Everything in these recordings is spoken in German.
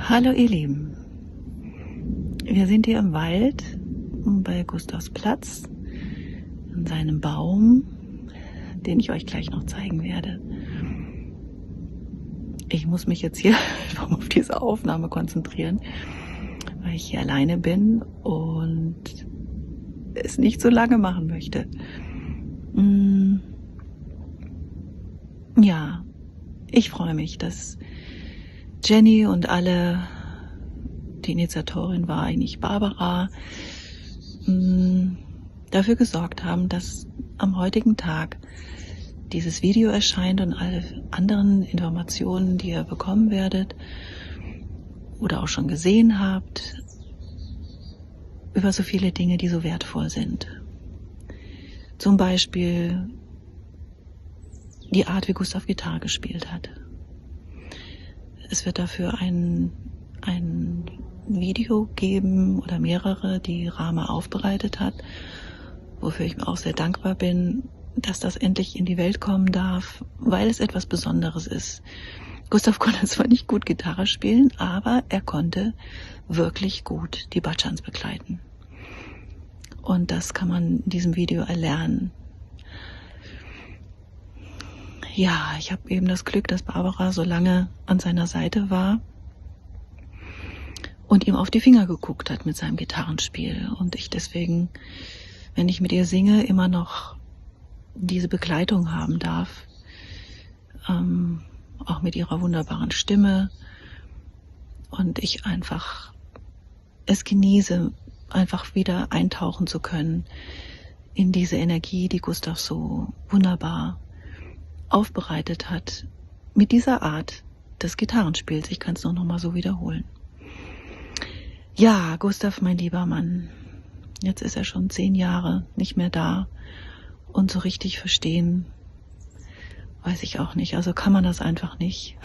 Hallo ihr Lieben, wir sind hier im Wald bei Gustavs Platz, an seinem Baum, den ich euch gleich noch zeigen werde. Ich muss mich jetzt hier auf diese Aufnahme konzentrieren, weil ich hier alleine bin und es nicht so lange machen möchte. Ja, ich freue mich, dass Jenny und alle, die Initiatorin war eigentlich Barbara, dafür gesorgt haben, dass am heutigen Tag dieses Video erscheint und alle anderen Informationen, die ihr bekommen werdet oder auch schon gesehen habt, über so viele Dinge, die so wertvoll sind. Zum Beispiel die Art, wie Gustav Gitarre gespielt hat. Es wird dafür ein Video geben oder mehrere, die Rama aufbereitet hat, wofür ich mir auch sehr dankbar bin, dass das endlich in die Welt kommen darf, weil es etwas Besonderes ist. Gustav konnte zwar nicht gut Gitarre spielen, aber er konnte wirklich gut die Bhajans begleiten. Und das kann man in diesem Video erlernen. Ja, ich habe eben das Glück, dass Barbara so lange an seiner Seite war und ihm auf die Finger geguckt hat mit seinem Gitarrenspiel. Und ich deswegen, wenn ich mit ihr singe, immer noch diese Begleitung haben darf. Auch mit ihrer wunderbaren Stimme. Und ich einfach es genieße, einfach wieder eintauchen zu können in diese Energie, die Gustav so wunderbar aufbereitet hat, mit dieser Art des Gitarrenspiels. Ich kann es noch mal so wiederholen. Ja, Gustav, mein lieber Mann, jetzt ist er schon 10 Jahre nicht mehr da und so richtig verstehen, weiß ich auch nicht. Also kann man das einfach nicht.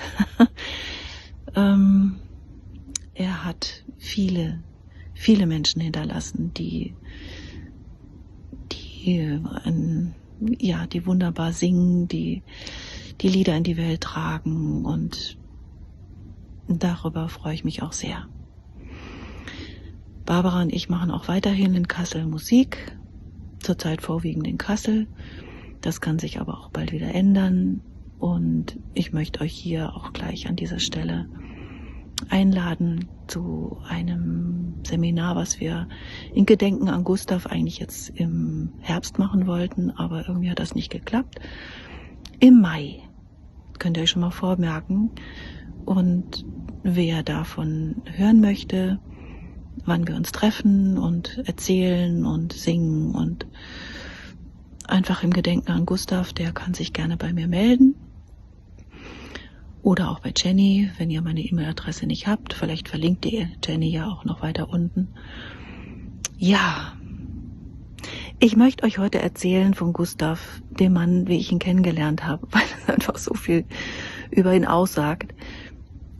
Er hat viele Menschen hinterlassen, die wunderbar singen, die Lieder in die Welt tragen, und darüber freue ich mich auch sehr. Barbara und ich machen auch weiterhin in Kassel Musik, zurzeit vorwiegend in Kassel. Das kann sich aber auch bald wieder ändern, und ich möchte euch hier auch gleich an dieser Stelle einladen zu einem Seminar, was wir in Gedenken an Gustav eigentlich jetzt im Herbst machen wollten, aber irgendwie hat das nicht geklappt. Im Mai, könnt ihr euch schon mal vormerken. Und wer davon hören möchte, wann wir uns treffen und erzählen und singen und einfach im Gedenken an Gustav, der kann sich gerne bei mir melden. Oder auch bei Jenny, wenn ihr meine E-Mail-Adresse nicht habt. Vielleicht verlinkt ihr Jenny ja auch noch weiter unten. Ja, ich möchte euch heute erzählen von Gustav, dem Mann, wie ich ihn kennengelernt habe, weil es einfach so viel über ihn aussagt.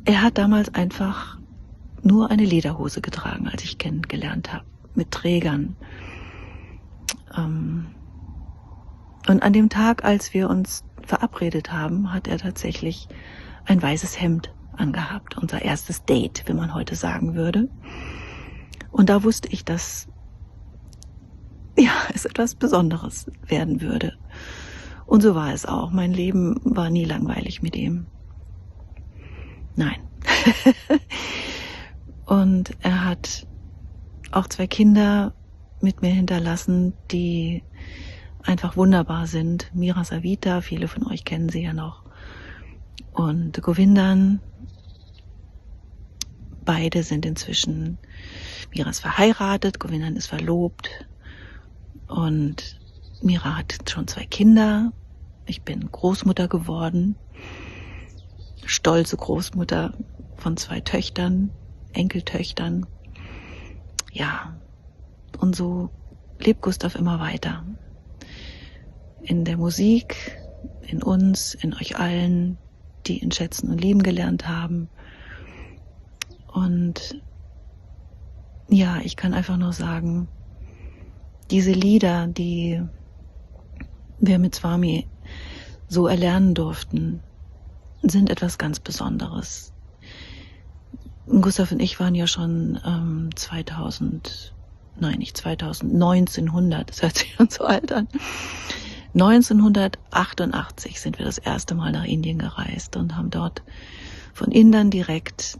Er hat damals einfach nur eine Lederhose getragen, als ich ihn kennengelernt habe, mit Trägern. Und an dem Tag, als wir uns verabredet haben, hat er tatsächlich ein weißes Hemd angehabt. Unser erstes Date, wie man heute sagen würde. Und da wusste ich, dass es etwas Besonderes werden würde. Und so war es auch. Mein Leben war nie langweilig mit ihm. Nein. Und er hat auch 2 Kinder mit mir hinterlassen, die einfach wunderbar sind. Mira Savita, viele von euch kennen sie ja noch. Und Govindan. Beide sind inzwischen, Mira ist verheiratet, Govindan ist verlobt. Und Mira hat schon 2 Kinder. Ich bin Großmutter geworden. Stolze Großmutter von 2 Töchtern, Enkeltöchtern. Ja, und so lebt Gustav immer weiter. In der Musik, in uns, in euch allen, die ihn schätzen und lieben gelernt haben. Und ja, ich kann einfach nur sagen, diese Lieder, die wir mit Swami so erlernen durften, sind etwas ganz Besonderes. Gustav und ich waren ja schon 1900, das hört sich schon so alt an. 1988 sind wir das erste Mal nach Indien gereist und haben dort von Indern direkt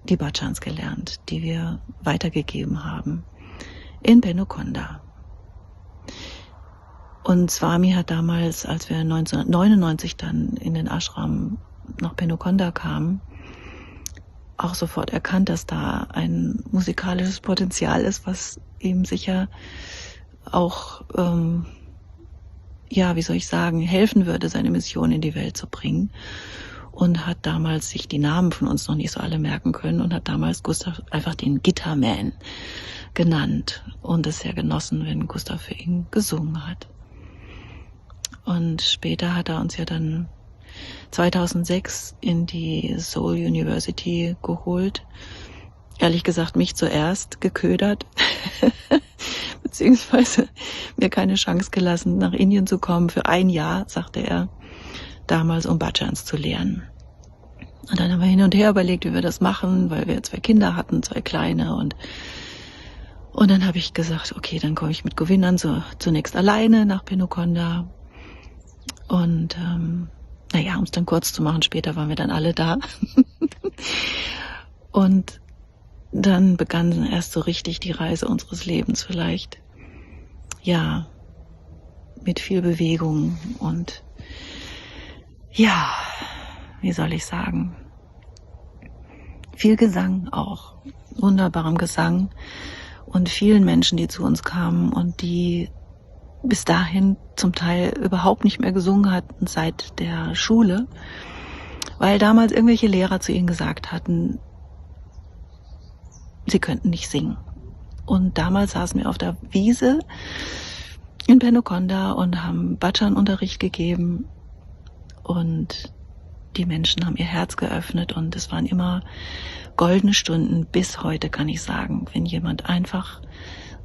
die Bhajans gelernt, die wir weitergegeben haben in Penukonda. Und Swami hat damals, als wir 1999 dann in den Ashram nach Penukonda kamen, auch sofort erkannt, dass da ein musikalisches Potenzial ist, was ihm sicher auch, helfen würde, seine Mission in die Welt zu bringen. Und hat damals sich die Namen von uns noch nicht so alle merken können und hat damals Gustav einfach den Guitarman genannt und es sehr genossen, wenn Gustav für ihn gesungen hat. Und später hat er uns ja dann 2006 in die Seoul University geholt. Ehrlich gesagt, mich zuerst geködert, beziehungsweise mir keine Chance gelassen, nach Indien zu kommen für ein Jahr, sagte er, damals, um Bhajans zu lernen. Und dann haben wir hin und her überlegt, wie wir das machen, weil wir 2 Kinder hatten, 2 kleine. Und dann habe ich gesagt, okay, dann komme ich mit Govindan zunächst alleine nach Penukonda. Und um es dann kurz zu machen, später waren wir dann alle da. Und dann begann erst so richtig die Reise unseres Lebens vielleicht. Ja, mit viel Bewegung und ja, wie soll ich sagen, viel Gesang auch, wunderbarem Gesang und vielen Menschen, die zu uns kamen und die bis dahin zum Teil überhaupt nicht mehr gesungen hatten seit der Schule, weil damals irgendwelche Lehrer zu ihnen gesagt hatten, sie könnten nicht singen. Und damals saßen wir auf der Wiese in Penukonda und haben Bhajan-Unterricht gegeben und die Menschen haben ihr Herz geöffnet und es waren immer goldene Stunden. Bis heute kann ich sagen, wenn jemand einfach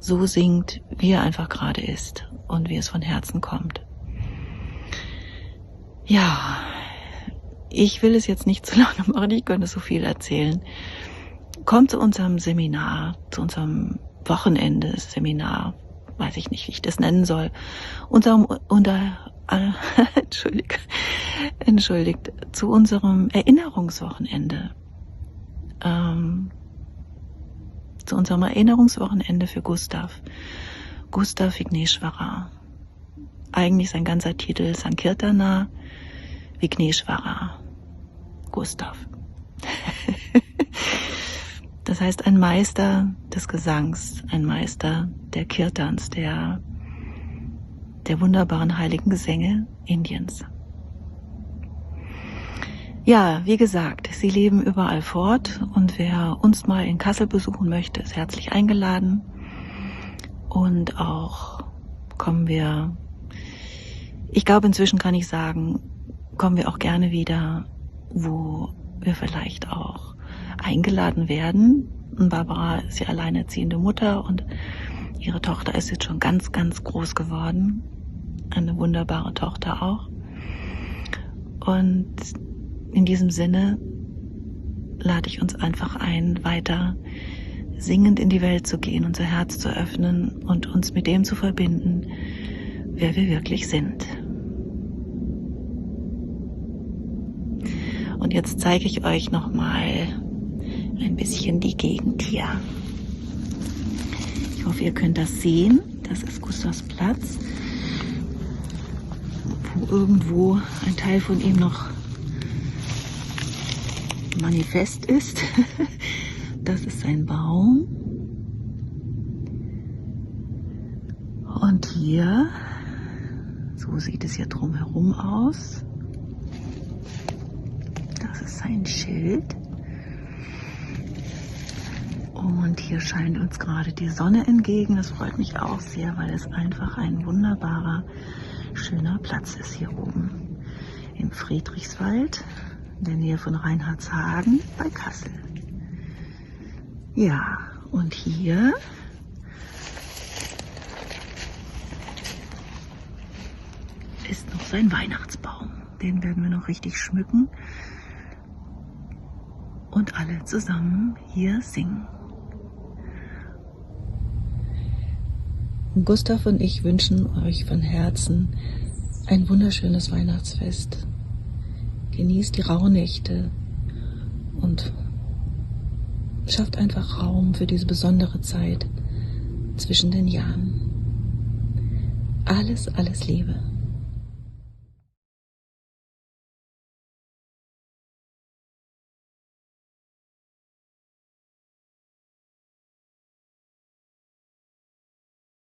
so singt, wie er einfach gerade ist und wie es von Herzen kommt. Ja, ich will es jetzt nicht zu lange machen, ich könnte so viel erzählen. Kommt zu unserem Seminar, zu unserem Wochenende-Seminar, weiß ich nicht, wie ich das nennen soll, entschuldigt, zu unserem Erinnerungswochenende. Zu unserem Erinnerungswochenende für Gustav Vigneshwara. Eigentlich sein ganzer Titel Sankirtana Vigneshwara Gustav. Das heißt ein Meister des Gesangs, ein Meister der Kirtans, der wunderbaren heiligen Gesänge Indiens. Ja, wie gesagt, sie leben überall fort und wer uns mal in Kassel besuchen möchte, ist herzlich eingeladen. Und auch ich glaube inzwischen kann ich sagen, kommen wir auch gerne wieder, wo wir vielleicht auch eingeladen werden. Und Barbara ist ja alleinerziehende Mutter und ihre Tochter ist jetzt schon ganz, ganz groß geworden. Eine wunderbare Tochter auch. Und in diesem Sinne lade ich uns einfach ein, weiter singend in die Welt zu gehen, unser Herz zu öffnen und uns mit dem zu verbinden, wer wir wirklich sind. Und jetzt zeige ich euch nochmal ein bisschen die Gegend hier. Ich hoffe, ihr könnt das sehen. Das ist Gustavs Platz, wo irgendwo ein Teil von ihm noch manifest ist. Das ist sein Baum. Und hier, so sieht es hier drumherum aus. Das ist sein Schild. Und hier scheint uns gerade die Sonne entgegen. Das freut mich auch sehr, weil es einfach ein wunderbarer, schöner Platz ist hier oben im Friedrichswald, in der Nähe von Reinhardshagen bei Kassel. Ja, und hier ist noch sein Weihnachtsbaum. Den werden wir noch richtig schmücken. und alle zusammen hier singen. Gustav und ich wünschen euch von Herzen ein wunderschönes Weihnachtsfest. Genießt die Rauhnächte und schafft einfach Raum für diese besondere Zeit zwischen den Jahren. Alles, alles Liebe.